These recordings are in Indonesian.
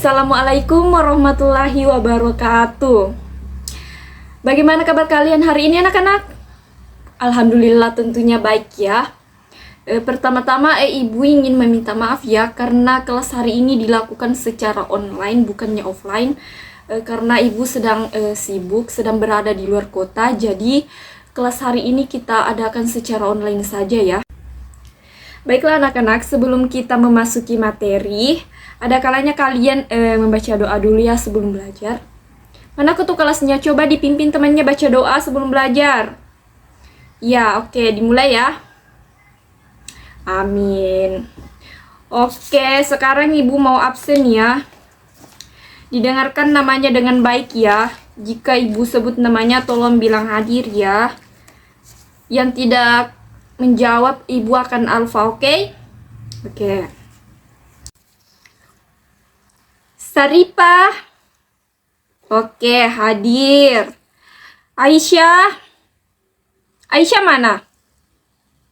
Assalamualaikum warahmatullahi wabarakatuh. Bagaimana kabar kalian hari ini anak-anak? Alhamdulillah tentunya baik ya. Pertama-tama ibu ingin meminta maaf ya karena kelas hari ini dilakukan secara online bukannya offline. Karena ibu sedang sibuk, sedang berada di luar kota, jadi kelas hari ini kita adakan secara online saja ya. Baiklah anak-anak, sebelum kita memasuki materi, ada kalanya kalian membaca doa dulu ya sebelum belajar. Mana ketua kelasnya? Coba dipimpin temannya baca doa sebelum belajar. Ya, oke, dimulai ya. Amin. Oke, sekarang ibu mau absen ya. Didengarkan namanya dengan baik ya. Jika ibu sebut namanya tolong bilang hadir ya. Yang tidak menjawab ibu akan alfa, oke? Oke. Saripah. Oke, hadir. Aisyah. Aisyah mana?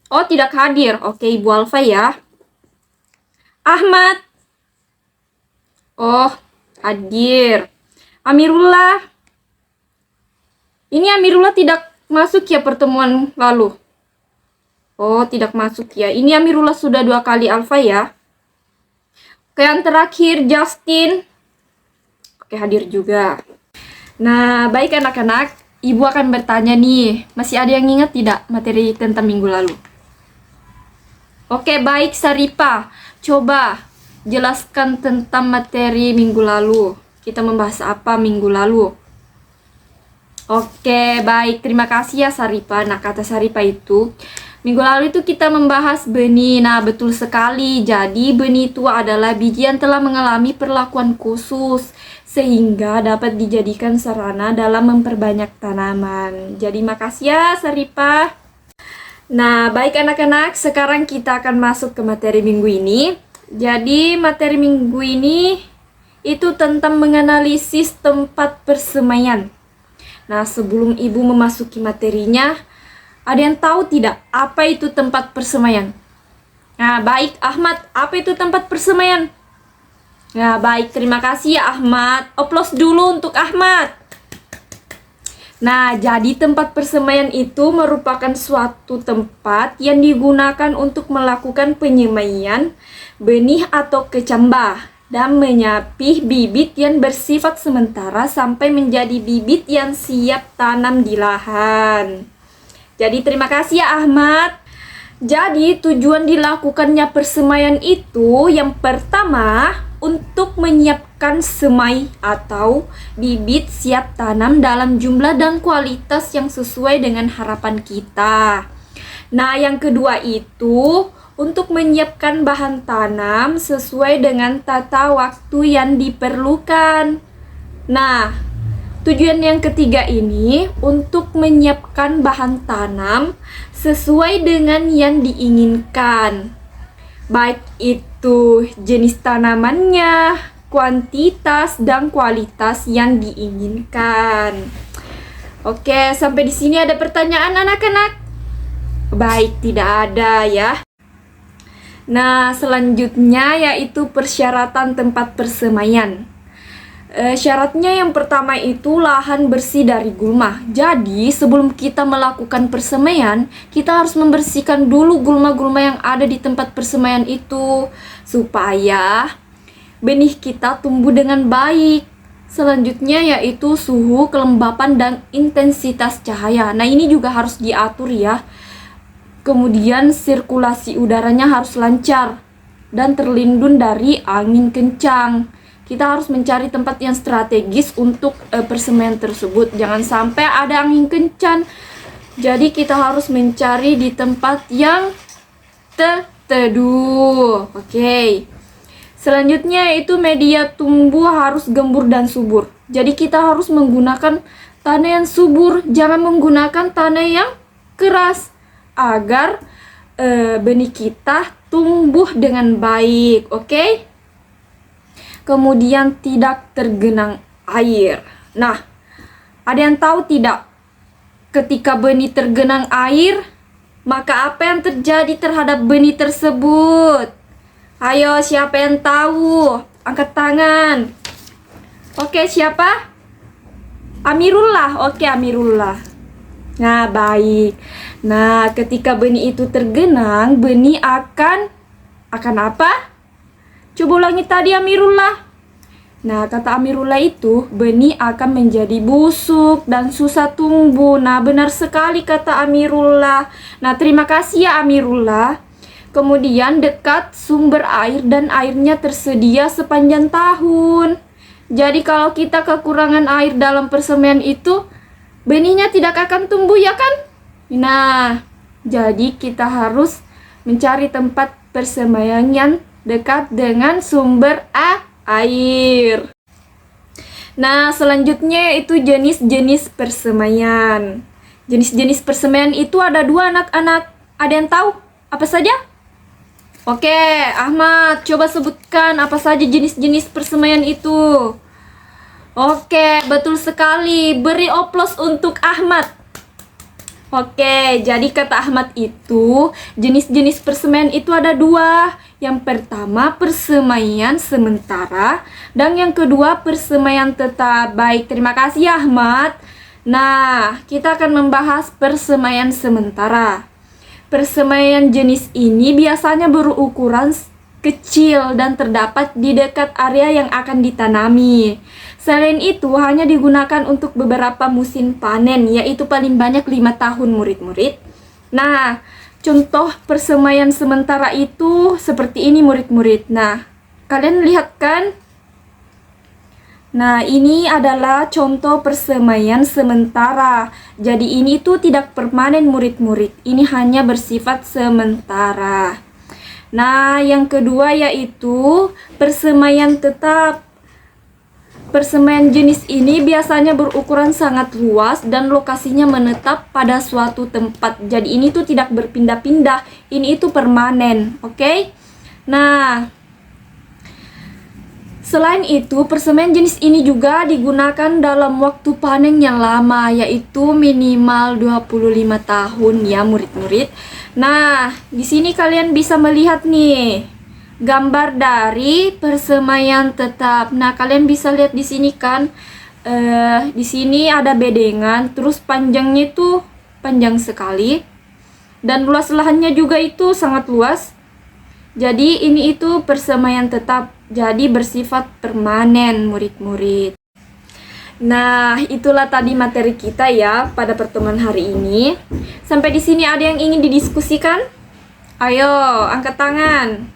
Oh, tidak hadir. Oke, ibu alfa ya. Ahmad. Oh, hadir. Amirullah. Ini Amirullah tidak masuk ya pertemuan lalu. Oh, tidak masuk ya. Ini Amirullah sudah 2 kali alfa ya. Oke, yang terakhir Justin. Oke, hadir juga. Nah, baik anak-anak. Ibu akan bertanya nih. Masih ada yang ingat tidak materi tentang minggu lalu? Oke, baik Saripah. Coba jelaskan tentang materi minggu lalu. Kita membahas apa minggu lalu? Oke, baik. Terima kasih ya Saripah. Nah, kata Saripah itu minggu lalu itu kita membahas benih. Nah, betul sekali. Jadi, benih itu adalah biji yang telah mengalami perlakuan khusus sehingga dapat dijadikan sarana dalam memperbanyak tanaman. Jadi, makasih ya, Saripah. Nah, baik anak-anak. Sekarang kita akan masuk ke materi minggu ini. Jadi, materi minggu ini itu tentang menganalisis tempat persemaian. Nah, sebelum ibu memasuki materinya, ada yang tahu tidak apa itu tempat persemaian? Nah, baik Ahmad, apa itu tempat persemaian? Nah, baik, terima kasih ya Ahmad. Oplos dulu untuk Ahmad. Nah, jadi tempat persemaian itu merupakan suatu tempat yang digunakan untuk melakukan penyemaian benih atau kecambah dan menyapih bibit yang bersifat sementara sampai menjadi bibit yang siap tanam di lahan. Jadi terima kasih ya Ahmad. Jadi tujuan dilakukannya persemaian itu yang pertama untuk menyiapkan semai atau bibit siap tanam dalam jumlah dan kualitas yang sesuai dengan harapan kita. Nah, yang kedua itu untuk menyiapkan bahan tanam sesuai dengan tata waktu yang diperlukan. Nah, tujuan yang ketiga ini untuk menyiapkan bahan tanam sesuai dengan yang diinginkan. Baik itu jenis tanamannya, kuantitas dan kualitas yang diinginkan. Oke, sampai di sini ada pertanyaan anak-anak? Baik, tidak ada ya. Nah, selanjutnya yaitu persyaratan tempat persemaian. Syaratnya yang pertama itu lahan bersih dari gulma. Jadi sebelum kita melakukan persemaian, kita harus membersihkan dulu gulma-gulma yang ada di tempat persemaian itu supaya benih kita tumbuh dengan baik. Selanjutnya yaitu suhu, kelembapan, dan intensitas cahaya. Nah, ini juga harus diatur ya. Kemudian sirkulasi udaranya harus lancar dan terlindung dari angin kencang. Kita harus mencari tempat yang strategis untuk persemaian tersebut. Jangan sampai ada angin kencang. Jadi kita harus mencari di tempat yang teduh. Oke. Selanjutnya itu media tumbuh harus gembur dan subur. Jadi kita harus menggunakan tanah yang subur. Jangan menggunakan tanah yang keras agar benih kita tumbuh dengan baik. Oke? Kemudian tidak tergenang air. Nah, ada yang tahu tidak? Ketika benih tergenang air, maka apa yang terjadi terhadap benih tersebut? Ayo, siapa yang tahu? Angkat tangan. Oke, siapa? Amirullah. Oke, Amirullah. Nah, baik. Nah, ketika benih itu tergenang, benih akan apa? Coba ulangi tadi, Amirullah. Nah, kata Amirullah itu, benih akan menjadi busuk dan susah tumbuh. Nah, benar sekali kata Amirullah. Nah, terima kasih ya Amirullah. Kemudian dekat sumber air dan airnya tersedia sepanjang tahun. Jadi kalau kita kekurangan air dalam persemaian itu, benihnya tidak akan tumbuh ya kan? Nah, jadi kita harus mencari tempat persemaian yang dekat dengan sumber air. Nah, selanjutnya itu jenis-jenis persemaian. Jenis-jenis persemaian itu ada 2 anak-anak. Ada yang tahu apa saja? Oke, Ahmad, coba sebutkan apa saja jenis-jenis persemaian itu. Oke, betul sekali. Beri oplos untuk Ahmad. Oke, jadi kata Ahmad itu jenis-jenis persemaian itu ada 2. Yang pertama persemaian sementara dan yang kedua persemaian tetap. Baik, terima kasih Ahmad. Nah, kita akan membahas persemaian sementara. Persemaian jenis ini biasanya berukuran kecil dan terdapat di dekat area yang akan ditanami. Selain itu, hanya digunakan untuk beberapa musim panen, yaitu paling banyak 5 tahun murid-murid. Nah, contoh persemaian sementara itu seperti ini murid-murid. Nah, kalian lihat kan? Nah, ini adalah contoh persemaian sementara. Jadi ini tuh tidak permanen murid-murid. Ini hanya bersifat sementara. Nah, yang kedua yaitu persemaian tetap. Persemaian jenis ini biasanya berukuran sangat luas dan lokasinya menetap pada suatu tempat. Jadi ini tuh tidak berpindah-pindah. Ini itu permanen, oke? Nah, selain itu persemaian jenis ini juga digunakan dalam waktu panen yang lama, yaitu minimal 25 tahun ya murid-murid. Nah, di sini kalian bisa melihat nih gambar dari persemaian tetap. Nah, kalian bisa lihat di sini kan, di sini ada bedengan, terus panjangnya itu panjang sekali, dan luas lahannya juga itu sangat luas. Jadi ini itu persemaian tetap, jadi bersifat permanen murid-murid. Nah, itulah tadi materi kita ya pada pertemuan hari ini. Sampai di sini ada yang ingin didiskusikan? Ayo, angkat tangan.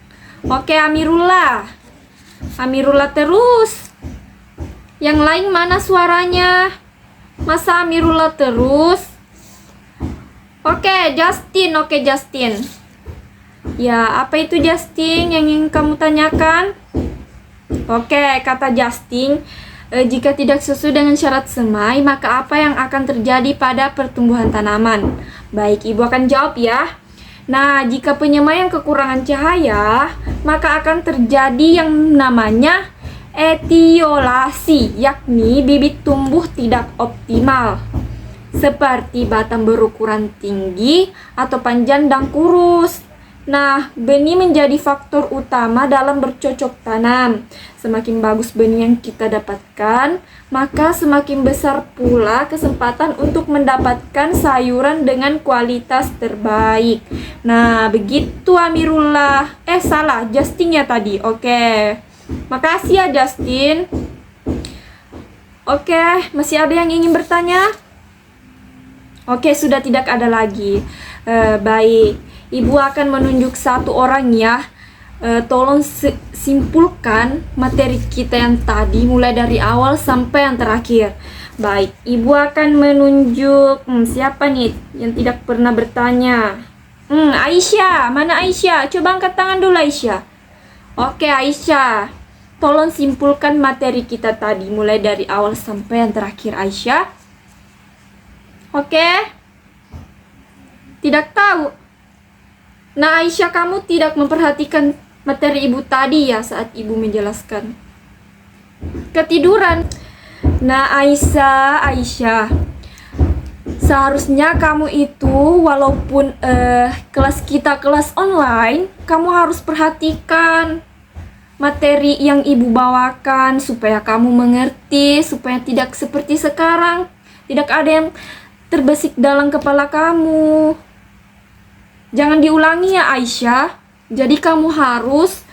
Oke, Amirullah. Amirullah terus. Yang lain mana suaranya? Masa Amirullah terus? Oke, Justin. Oke, Justin. Ya, apa itu Justin yang ingin kamu tanyakan? Oke, kata Justin, jika tidak sesuai dengan syarat semai, maka apa yang akan terjadi pada pertumbuhan tanaman? Baik, Ibu akan jawab ya. Nah, jika penyemaian kekurangan cahaya, maka akan terjadi yang namanya etiolasi, yakni bibit tumbuh tidak optimal, seperti batang berukuran tinggi atau panjang dan kurus. Nah, benih menjadi faktor utama dalam bercocok tanam. Semakin bagus benih yang kita dapatkan, maka semakin besar pula kesempatan untuk mendapatkan sayuran dengan kualitas terbaik. Nah, begitu Amirullah. Salah, Justin ya tadi. Oke. Makasih ya Justin. Oke, masih ada yang ingin bertanya? Oke, sudah tidak ada lagi. Baik. Ibu akan menunjuk satu orang ya. Tolong simpulkan materi kita yang tadi mulai dari awal sampai yang terakhir. Baik, Ibu akan menunjuk siapa nih yang tidak pernah bertanya? Aisyah, mana Aisyah? Coba angkat tangan dulu Aisyah. Oke Aisyah, tolong simpulkan materi kita tadi mulai dari awal sampai yang terakhir Aisyah. Oke? Tidak tahu. Nah Aisyah, kamu tidak memperhatikan materi Ibu tadi ya saat Ibu menjelaskan. Ketiduran. Nah Aisyah, seharusnya kamu itu walaupun kelas kita kelas online, kamu harus perhatikan. materi yang ibu bawakan supaya kamu mengerti, supaya tidak seperti sekarang, tidak ada yang terbesit dalam kepala kamu. Jangan diulangi ya Aisyah. Jadi kamu harus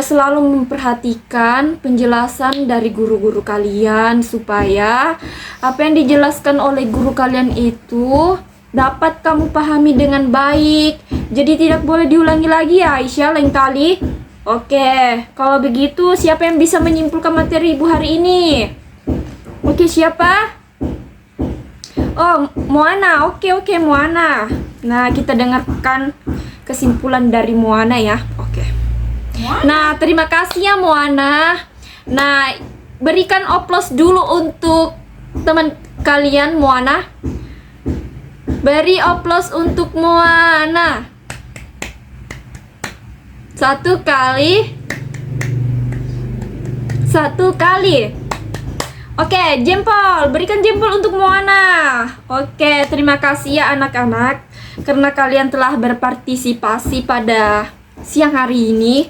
selalu memperhatikan penjelasan dari guru-guru kalian supaya apa yang dijelaskan oleh guru kalian itu dapat kamu pahami dengan baik. Jadi tidak boleh diulangi lagi ya Aisyah lain kali. Oke, kalau begitu siapa yang bisa menyimpulkan materi ibu hari ini? Oke, siapa? Oh, Moana. Oke, Moana. Nah, kita dengarkan kesimpulan dari Moana ya. Oke. Nah, terima kasih ya Moana. Nah, berikan oplos dulu untuk teman kalian Moana. Beri oplos untuk Moana. Satu kali. Oke, jempol. Berikan jempol untuk Moana. Oke, terima kasih ya anak-anak, karena kalian telah berpartisipasi pada siang hari ini.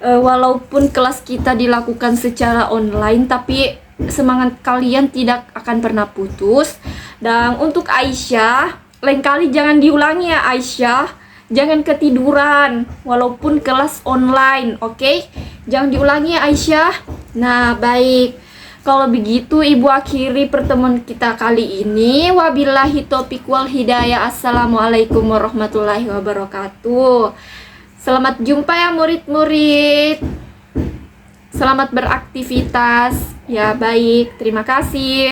Walaupun kelas kita dilakukan secara online, tapi semangat kalian tidak akan pernah putus. Dan untuk Aisyah, lain kali jangan diulangi ya Aisyah. Jangan ketiduran walaupun kelas online, oke? Jangan diulangi ya Aisyah. Nah, baik. Kalau begitu ibu akhiri pertemuan kita kali ini. Wabillahi taufiq wal hidayah. Assalamualaikum warahmatullahi wabarakatuh. Selamat jumpa ya murid-murid. Selamat beraktivitas. Ya baik, terima kasih.